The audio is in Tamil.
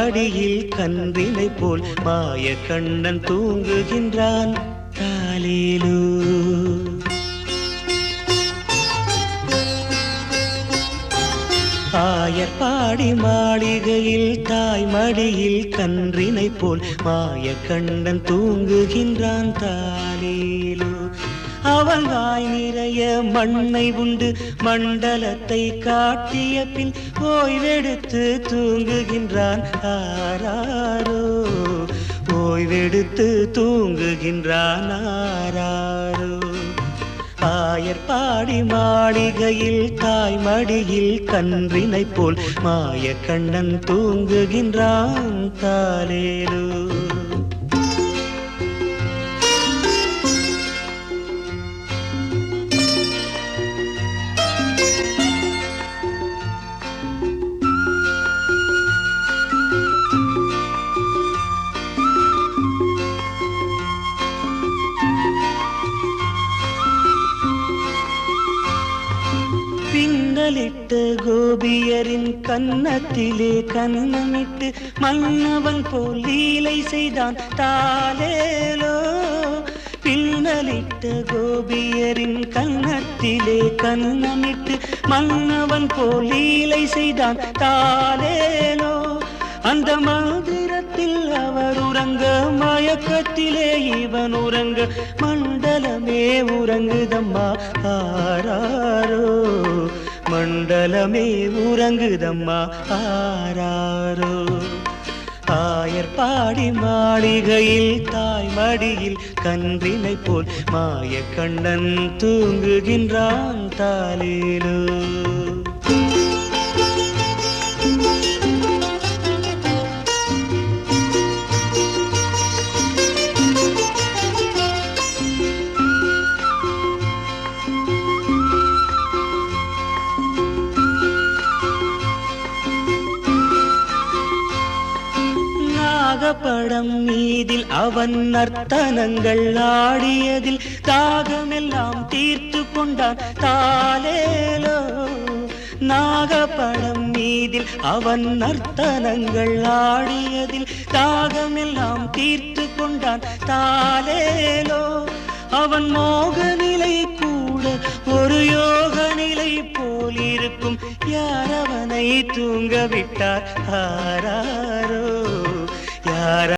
மடியில் கன்றினை போல் மாய கண்ணன் தூங்குகின்றான் தாலேலோ. ஆயர்பாடி மாளிகையில் தாய் மடியில் கன்றினை போல் மாய கண்ணன் தூங்குகின்றான் தாலேலோ. அவன் வாய் நிறைய மண்ணை உண்டு மண்டலத்தை காட்டிய பின் ஓய்வெடுத்து தூங்குகின்றான் ஆராரோ. ஓய்வெடுத்து தூங்குகின்றான் ஆராரோ. ஆயர்பாடி மாளிகையில் தாய் மடியில் கன்றினை போல் மாய கண்ணன் தூங்குகின்றான் தாலேலோ. பின்னலிட்ட கோபியரின் கன்னத்திலே கன்னமிட்டு மன்னவன் போல் லீலை செய்தான் தாலேலோ. பின்னலிட்ட கோபியரின் கன்னத்திலே கன்னமிட்டு மன்னவன் போல் லீலை செய்தான் தாலேலோ. அந்த மந்திரத்தில் அவர் உறங்க மயக்கத்திலே இவன் உறங்க மண்டலமே உறங்குதம்மா ஆராரோ. மண்டலமே உறங்குதம்மா ஆராரோ. ஆயர்பாடி மாளிகையில் தாய் மடியில் கன்றினை போல் மாய கண்ணன் தூங்குகின்றான் தாலேலோ. நாகப்படம் மீதில் அவன் நர்த்தனங்கள் ஆடியதில் தாகமெல்லாம் தீர்த்து கொண்டான் தாலேலோ. நாகப்படம் மீதில் அவன் நர்த்தனங்கள் ஆடியதில் தாகமெல்லாம் தீர்த்து கொண்டான் தாலேலோ. அவன் மோக நிலை கூட ஒரு யோக நிலை போல் இருக்கும். யார் அவனை தூங்க விட்டார் ஆராரோ. யார்